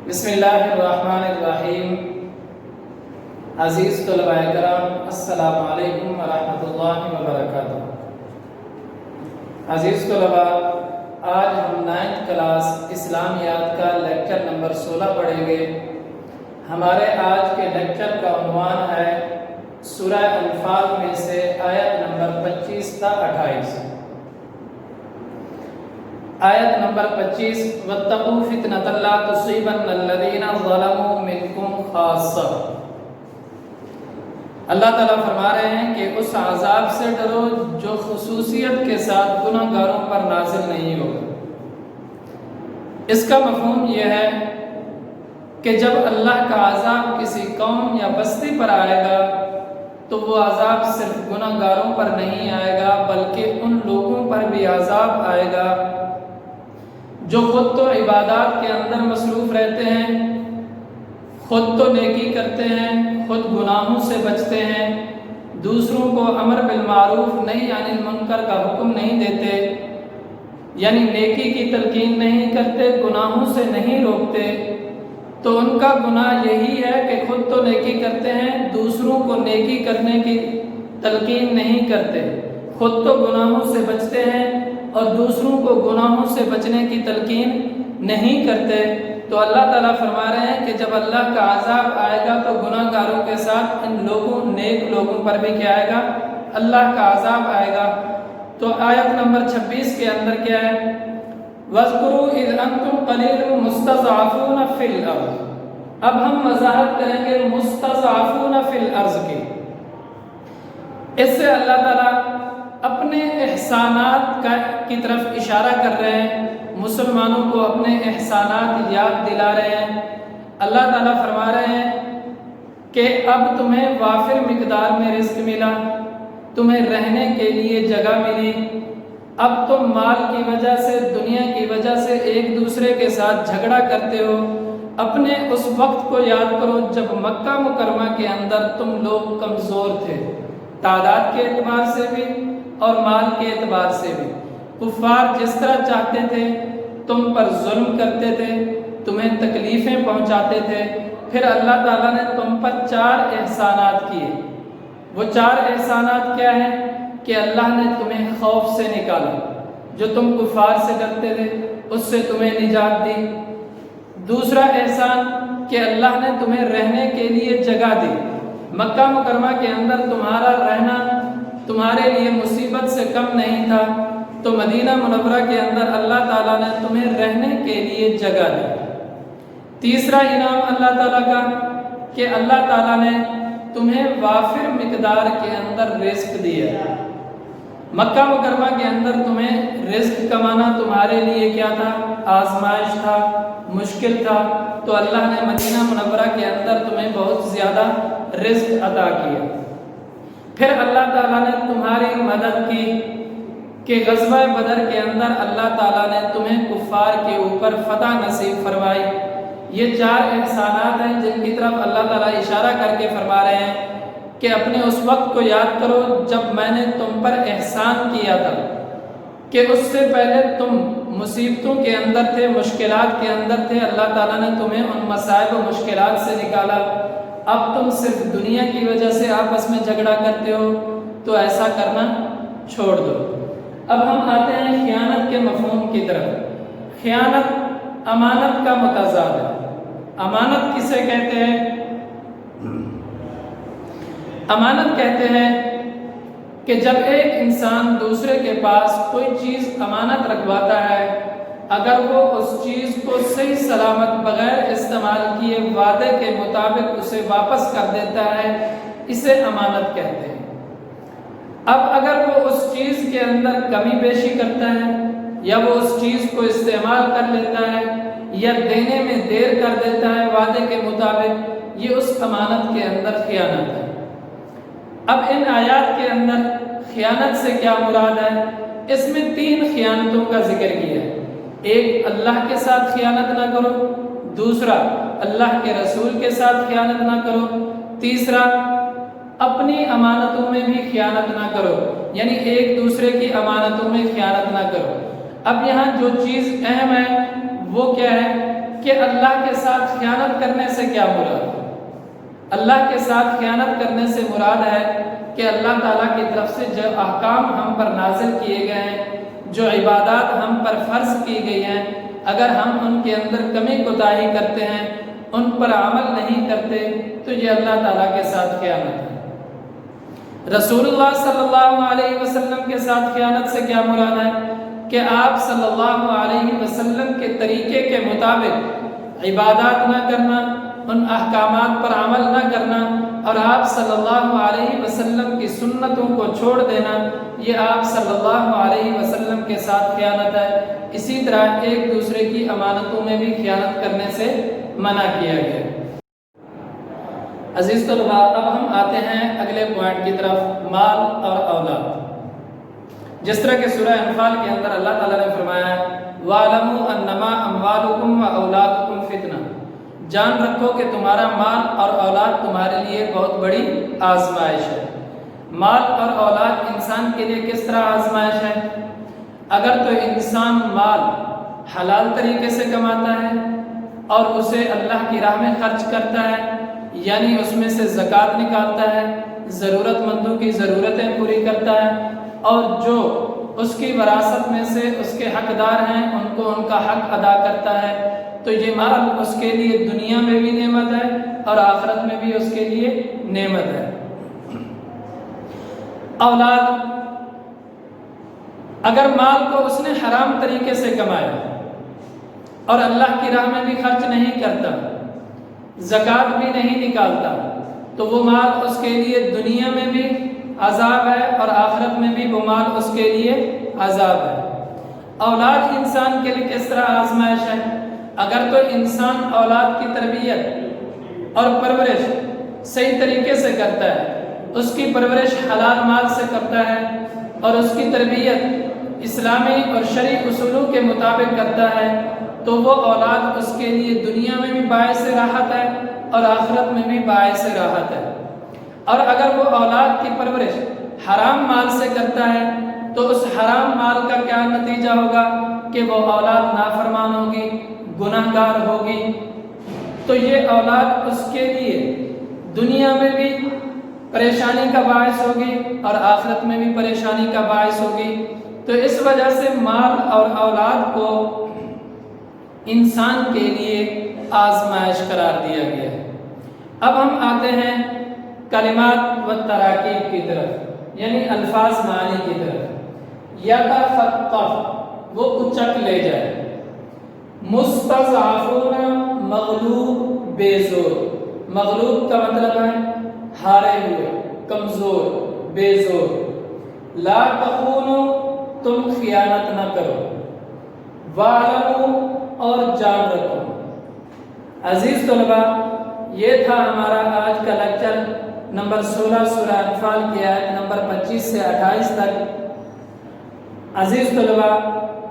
بسم اللہ الرحمن الرحیم۔ عزیز طلباء کرام، السلام علیکم ورحمۃ اللہ وبرکاتہ۔ عزیز طلباء، آج ہم 9th کلاس اسلامیات کا لیکچر نمبر 16 پڑھیں گے۔ ہمارے آج کے لیکچر کا عنوان ہے سورہ انفال میں سے آیت نمبر 25 تا 28۔ آیت نمبر 25، وَاتَّقُوا فِتْنَةً لَا تُصِيبَنَّ الَّذِينَ ظَلَمُوا مِنْكُمْ خَاصَّةً۔ اللہ تعالیٰ فرما رہے ہیں کہ اس عذاب سے ڈرو جو خصوصیت کے ساتھ گناہ گاروں پر نازل نہیں ہوگا۔ اس کا مفہوم یہ ہے کہ جب اللہ کا عذاب کسی قوم یا بستی پر آئے گا تو وہ عذاب صرف گناہ گاروں پر نہیں آئے گا، بلکہ ان لوگوں پر بھی عذاب آئے گا جو خود تو عبادات کے اندر مصروف رہتے ہیں، خود تو نیکی کرتے ہیں، خود گناہوں سے بچتے ہیں، دوسروں کو امر بالمعروف نہی عن المنکر کا حکم نہیں دیتے، یعنی نیکی کی تلقین نہیں کرتے، گناہوں سے نہیں روکتے۔ تو ان کا گناہ یہی ہے کہ خود تو نیکی کرتے ہیں، دوسروں کو نیکی کرنے کی تلقین نہیں کرتے، خود تو گناہوں سے بچتے ہیں اور دوسروں کو گناہوں سے بچنے کی تلقین نہیں کرتے۔ تو اللہ تعالیٰ فرما رہے ہیں کہ جب اللہ کا عذاب آئے گا تو گناہ گاروں کے ساتھ ان لوگوں نیک لوگوں پر بھی کیا آئے گا؟ اللہ کا عذاب آئے گا۔ تو آیت نمبر 26 کے اندر کیا ہے؟ وَاذْكُرُوا إِذْ أَنْتُمْ قَلِيلٌ مُسْتَضْعَفُونَ فِي الْأَرْضِ۔ اب ہم وضاحت کریں گے مستضعفون فی الارض کی۔ اس سے اللہ تعالیٰ اپنے احسانات کی طرف اشارہ کر رہے ہیں، مسلمانوں کو اپنے احسانات یاد دلا رہے ہیں۔ اللہ تعالیٰ فرما رہے ہیں کہ اب تمہیں وافر مقدار میں رزق ملا، تمہیں رہنے کے لیے جگہ ملی، اب تم مال کی وجہ سے، دنیا کی وجہ سے ایک دوسرے کے ساتھ جھگڑا کرتے ہو۔ اپنے اس وقت کو یاد کرو جب مکہ مکرمہ کے اندر تم لوگ کمزور تھے، تعداد کے اعتبار سے بھی اور مال کے اعتبار سے بھی۔ کفار جس طرح چاہتے تھے تم پر ظلم کرتے تھے، تمہیں تکلیفیں پہنچاتے تھے۔ پھر اللہ تعالیٰ نے تم پر 4 احسانات کیے۔ وہ 4 احسانات کیا ہیں؟ کہ اللہ نے تمہیں خوف سے نکالا، جو تم کفار سے ڈرتے تھے اس سے تمہیں نجات دی۔ دوسرا احسان کہ اللہ نے تمہیں رہنے کے لیے جگہ دی، مکہ مکرمہ کے اندر تمہارا رہنا تمہارے لیے مصیبت سے کم نہیں تھا، تو مدینہ منورہ کے اندر اللہ تعالیٰ نے تمہیں رہنے کے لیے جگہ دی۔ تیسرا انعام اللہ تعالیٰ کا کہ اللہ تعالیٰ نے تمہیں وافر مقدار کے اندر رزق دیا۔ مکہ مکرمہ کے اندر تمہیں رزق کمانا تمہارے لیے کیا تھا؟ آزمائش تھا، مشکل تھا، تو اللہ نے مدینہ منورہ کے اندر تمہیں بہت زیادہ رزق عطا کیا۔ پھر اللہ تعالیٰ نے تمہاری مدد کی کہ غزوہ بدر کے اندر اللہ تعالیٰ نے تمہیں کفار کے اوپر فتح نصیب فرمائی۔ یہ 4 احسانات ہیں جن کی طرف اللہ تعالیٰ اشارہ کر کے فرما رہے ہیں کہ اپنے اس وقت کو یاد کرو جب میں نے تم پر احسان کیا تھا، کہ اس سے پہلے تم مصیبتوں کے اندر تھے، مشکلات کے اندر تھے، اللہ تعالیٰ نے تمہیں ان مصائب و مشکلات سے نکالا۔ اب تم صرف دنیا کی وجہ سے آپس میں جھگڑا کرتے ہو، تو ایسا کرنا چھوڑ دو۔ اب ہم آتے ہیں خیانت کے مفہوم کی طرف۔ خیانت امانت کا متضاد ہے۔ امانت کسے کہتے ہیں؟ امانت کہتے ہیں کہ جب ایک انسان دوسرے کے پاس کوئی چیز امانت رکھواتا ہے، اگر وہ اس چیز کو صحیح سلامت بغیر استعمال کیے وعدے کے مطابق اسے واپس کر دیتا ہے، اسے امانت کہتے ہیں۔ اب اگر وہ اس چیز کے اندر کمی بیشی کرتا ہے، یا وہ اس چیز کو استعمال کر لیتا ہے، یا دینے میں دیر کر دیتا ہے وعدے کے مطابق، یہ اس امانت کے اندر خیانت ہے۔ اب ان آیات کے اندر خیانت سے کیا مراد ہے؟ اس میں 3 خیانتوں کا ذکر کیا ہے۔ ایک، اللہ کے ساتھ خیانت نہ کرو، دوسرا اللہ کے رسول کے ساتھ خیانت نہ کرو، تیسرا اپنی امانتوں میں بھی خیانت نہ کرو، یعنی ایک دوسرے کی امانتوں میں خیانت نہ کرو۔ اب یہاں جو چیز اہم ہے وہ کیا ہے؟ کہ اللہ کے ساتھ خیانت کرنے سے کیا مراد ہے۔ اللہ کے ساتھ خیانت کرنے سے مراد ہے کہ اللہ تعالیٰ کی طرف سے جو احکام ہم پر نازل کیے گئے ہیں، جو عبادات ہم پر فرض کی گئی ہیں، اگر ہم ان کے اندر کمی کوتاہی کرتے ہیں، ان پر عمل نہیں کرتے، تو یہ اللہ تعالیٰ کے ساتھ خیانت ہے۔ رسول اللہ صلی اللہ علیہ وسلم کے ساتھ خیانت سے کیا مراد ہے کہ آپ صلی اللہ علیہ وسلم کے طریقے کے مطابق عبادات نہ کرنا، ان احکامات پر عمل نہ کرنا، اور آپ صلی اللہ علیہ وسلم کی سنتوں کو چھوڑ دینا، یہ آپ صلی اللہ علیہ وسلم کے ساتھ خیانت ہے۔ اسی طرح ایک دوسرے کی امانتوں میں بھی خیانت کرنے سے منع کیا گیا۔ عزیز طلباء، اب ہم آتے ہیں اگلے پوائنٹ کی طرف، مال اور اولاد۔ جس طرح کہ سورہ انفال کے اندر اللہ تعالیٰ نے فرمایا ہے وَاعْلَمُوا أَنَّمَا أَمْوَالُكُمْ وَأَوْلَادُكُمْ فِتْنَةٌ، جان رکھو کہ تمہارا مال اور اولاد تمہارے لیے بہت بڑی آزمائش ہے۔ مال اور اولاد انسان کے لیے کس طرح آزمائش ہے؟ اگر تو انسان مال حلال طریقے سے کماتا ہے اور اسے اللہ کی راہ میں خرچ کرتا ہے، یعنی اس میں سے زکوٰۃ نکالتا ہے، ضرورت مندوں کی ضرورتیں پوری کرتا ہے، اور جو اس کی وراثت میں سے اس کے حقدار ہیں ان کو ان کا حق ادا کرتا ہے، تو یہ مال اس کے لیے دنیا میں بھی نعمت ہے اور آخرت میں بھی اس کے لیے نعمت ہے۔ اولاد، اگر مال کو اس نے حرام طریقے سے کمایا اور اللہ کی راہ میں بھی خرچ نہیں کرتا، زکوٰۃ بھی نہیں نکالتا، تو وہ مال اس کے لیے دنیا میں بھی عذاب ہے اور آخرت میں بھی وہ مال اس کے لیے عذاب ہے۔ اولاد انسان کے لیے کس طرح آزمائش ہے؟ اگر تو انسان اولاد کی تربیت اور پرورش صحیح طریقے سے کرتا ہے، اس کی پرورش حلال مال سے کرتا ہے اور اس کی تربیت اسلامی اور شرعی اصولوں کے مطابق کرتا ہے، تو وہ اولاد اس کے لیے دنیا میں بھی باعث راحت ہے اور آخرت میں بھی باعث راحت ہے۔ اور اگر وہ اولاد کی پرورش حرام مال سے کرتا ہے تو اس حرام مال کا کیا نتیجہ ہوگا کہ وہ اولاد نافرمان ہوگی، گناہ گار ہوگی، تو یہ اولاد اس کے لیے دنیا میں بھی پریشانی کا باعث ہوگی اور آخرت میں بھی پریشانی کا باعث ہوگی۔ تو اس وجہ سے مال اور اولاد کو انسان کے لیے آزمائش قرار دیا گیا ہے۔ اب ہم آتے ہیں کلمات و تراکیب کی طرف، یعنی الفاظ معنی کی طرف۔ یتخطف، وہ اچک لے جائے۔ مستضعفون، مغلوب بے زور۔ مغلوب کا مطلب ہے ہارے ہوئے، کمزور، بے زور۔ لا تخونوا، تم خیانت نہ کرو۔ وَاعْلَمُوا، اور جان رکھو۔ عزیز طلباء، یہ تھا ہمارا آج کا لیکچر نمبر 16 سورہ انفال کی آیت نمبر 25 سے 28 تک۔ عزیز طلباء،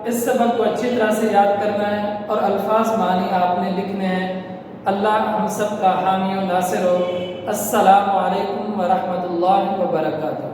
اس سبق کو اچھی طرح سے یاد کرنا ہے اور الفاظ معنی آپ نے لکھنے ہیں۔ اللہ ہم سب کا حامی و ناصر ہو۔ السلام علیکم ورحمۃ اللہ وبرکاتہ۔